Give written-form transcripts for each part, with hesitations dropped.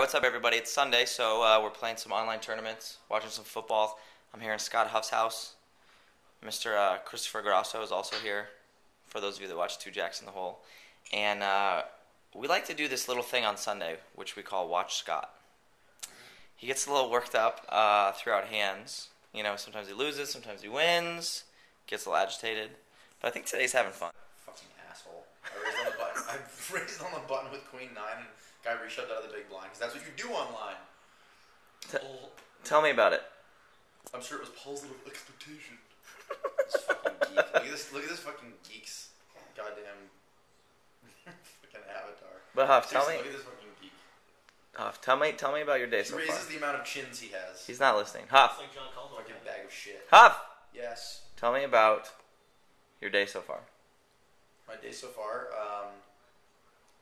what's up everybody? It's Sunday, so we're playing some online tournaments, watching some football. I'm here in Scott Huff's house. Mr. Christopher Grasso is also here, for those of you that watch Two Jacks in the Hole. And we like to do this little thing on Sunday, which we call Watch Scott. He gets a little worked up throughout hands. You know, sometimes he loses, sometimes he wins, gets a little agitated. But I think today's having fun. Fucking asshole. I raised on the button with Queen 9 and guy reshoved out of the big blind, because that's what you do online. Tell me about it. I'm sure it was positive expectation. This fucking geek. Look at this fucking geek's goddamn fucking avatar. But Huff, tell me. Look at this fucking geek. Huff, tell me about your day so far. He raises the amount of chins he has. He's not listening. Huff. Like John Caldwell. Fucking bag of shit. Huff. Yes. Tell me about your day so far. My day so far.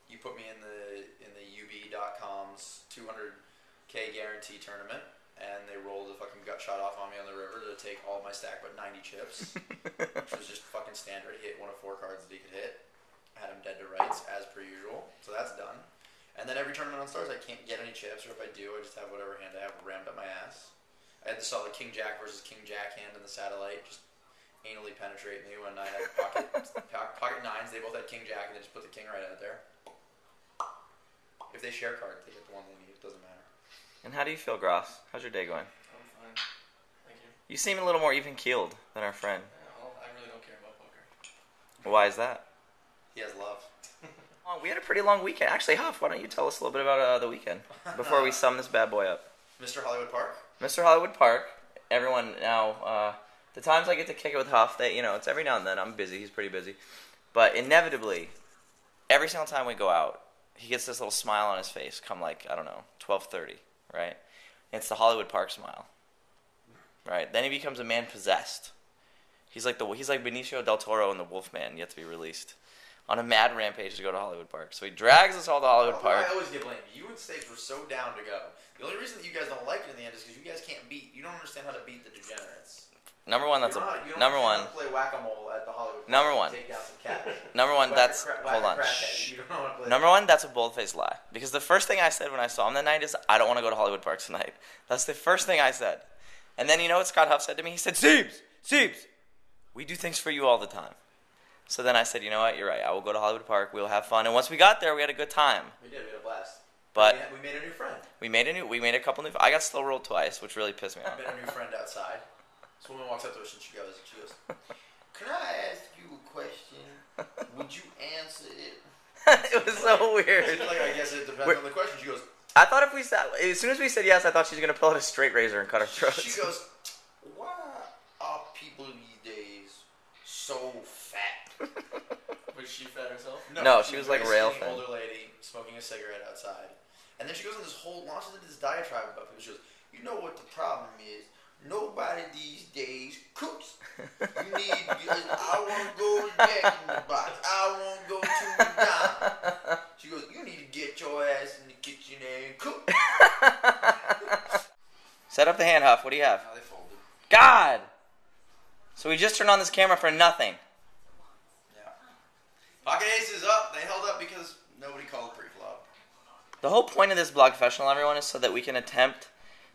You put me in the UB.com's 200K guarantee tournament, and they rolled a fucking gut shot off on me on the river to take all of my stack but 90 chips, which was just fucking standard. He hit one of 4 cards that he could hit. I had him dead to rights as per usual, so that's done. And then every tournament on Stars, I can't get any chips, or if I do, I just have whatever hand I have rammed up my ass. I had the solid King Jack versus King Jack hand in the satellite, just anally penetrate me when I had pocket nines. They both had King Jack, and they just put the king right out there. If they share cards, they get the one they need. It doesn't matter. And how do you feel, Gross? How's your day going? I'm fine. Thank you. You seem a little more even-keeled than our friend. Yeah, well, I really don't care about poker. Why is that? He has love. We had a pretty long weekend. Actually, Huff, why don't you tell us a little bit about the weekend before we sum this bad boy up? Mr. Hollywood Park? Mr. Hollywood Park. Everyone now, the times I get to kick it with Huff, it's every now and then. I'm busy. He's pretty busy. But inevitably, every single time we go out, he gets this little smile on his face come like, I don't know, 12:30, right? It's the Hollywood Park smile, right? Then he becomes a man possessed. He's like Benicio del Toro in The Wolfman, yet to be released, on a mad rampage to go to Hollywood Park. So he drags us all to Hollywood Park. I always get blamed. You and Stakes were so down to go. The only reason that you guys don't like it in the end is because you guys can't beat. You don't understand how to beat the degenerates. Number one, that's number one. Play whack-a-mole at the Hollywood Park. Number one. Take out some cash. Number one, that's hold on. Number one, that's a bold-faced lie. Because the first thing I said when I saw him that night is, I don't want to go to Hollywood Park tonight. That's the first thing I said. And then you know what Scott Huff said to me? He said, Siebes, we do things for you all the time. So then I said, you know what? You're right. I will go to Hollywood Park. We'll have fun. And once we got there, we had a good time. We did. We had a blast. But we made a new friend. We made a couple new. I got slow rolled twice, which really pissed me off. I met a new friend outside. This woman walks up to us and she goes, "Can I ask you a question? Would you answer it?" It was so weird. She's like, I guess it depends on the question. She goes, I thought if we sat, as soon as we said yes, I thought she was gonna pull out a straight razor and cut our throats. She goes, "Why are people these days so fat?" Was she fat herself? No, she was like rail fat. fat. Older lady smoking a cigarette outside, and then she goes on this whole launches into this diatribe about people. She goes, "You know what the problem is? Nobody these days cooks. You need. I want to go to Jack in the Box. I want to go to McDonald's." She goes, "You need to get your ass in the kitchen and cook." Set up the hand, Huff. What do you have? Now they folded. God! So we just turned on this camera for nothing. Yeah. Pocket ace is up. They held up because nobody called pre-flop. The whole point of this Blog Professional, everyone, is so that we can attempt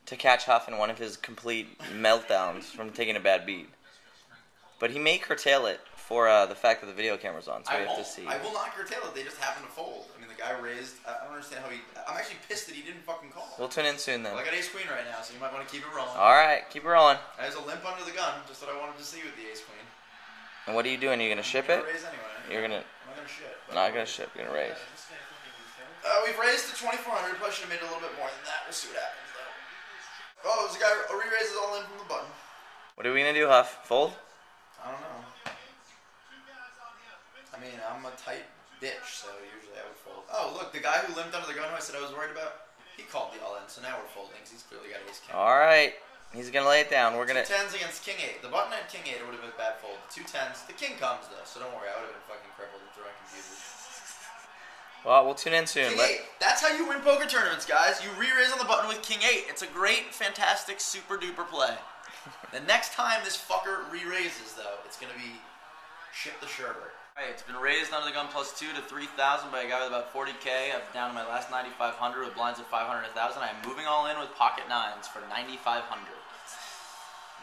to catch Huff in one of his complete meltdowns from taking a bad beat. But he may curtail it for the fact that the video camera's on, so we have to see. I will not curtail it. They just happen to fold. I mean, the guy raised. I don't understand how he. I'm actually pissed that he didn't fucking call. We'll tune in soon then. Well, I got ace queen right now, so you might want to keep it rolling. All right, keep it rolling. There's a limp under the gun, just what I wanted to see with the ace queen. And what are you doing? Are you gonna ship I'm it? gonna raise anyway. You're gonna. I'm not gonna ship. Not gonna ship. You're gonna raise. We've raised to 2,400. Probably should have made it a little bit more than that. We'll see what happens though. Oh, there's a guy who re-raises all in from the button. What are we gonna do, Huff? Fold? I don't know. I mean, I'm a tight bitch, so usually I would fold. Oh, look, the guy who limped under the gun who I said I was worried about, he called the all-in, so now we're folding because he's clearly got ace king. All right. He's gonna lay it down. We're gonna. 2 tens against king 8. The button had king 8, it would have been a bad fold. The 2 tens. The king comes though, so don't worry. I would have been fucking crippled and throwing computers. Well, we'll tune in soon. King 8. That's how you win poker tournaments, guys. You re-raise on the button with king 8. It's a great, fantastic, super duper play. The next time this fucker re-raises, though, it's gonna be Ship the sherbet. Alright, it's been raised under the gun +2 to 3,000 by a guy with about 40K. I'm down to my last 9,500 with blinds at 500 and 1,000. I'm moving all in with pocket nines for 9,500.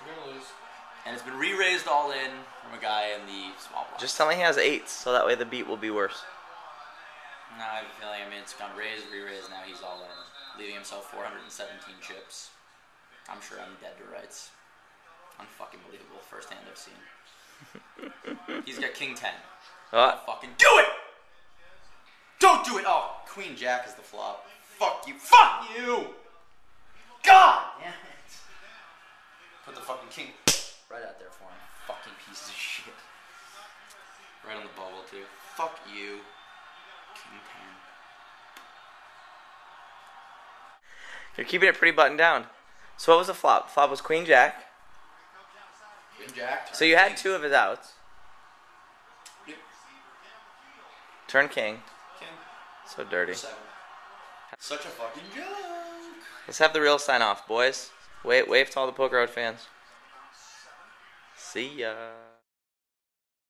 You're gonna lose. And it's been re-raised all in from a guy in the small block. Just tell me he has 8s, so that way the beat will be worse. No, I have a feeling, it's gone raised, re-raised, now he's all in. Leaving himself 417 chips. I'm sure I'm dead to rights. Unfucking believable. First hand I've seen. He's got King 10. Oh. Fucking do it! Don't do it! Oh, Queen Jack is the flop. Fuck you. Fuck you! God damn it. Put the fucking king right out there for him. Fucking pieces of shit. Right on the bubble, too. Fuck you. King 10. You're keeping it pretty buttoned down. So what was the flop? Flop was Queen Jack. Queen Jack. So you had 2 of his outs. Yep. Turn king. King. So dirty. 7. Such a fucking joke. Let's have the real sign off, boys. Wave to all the Poker Road fans. See ya.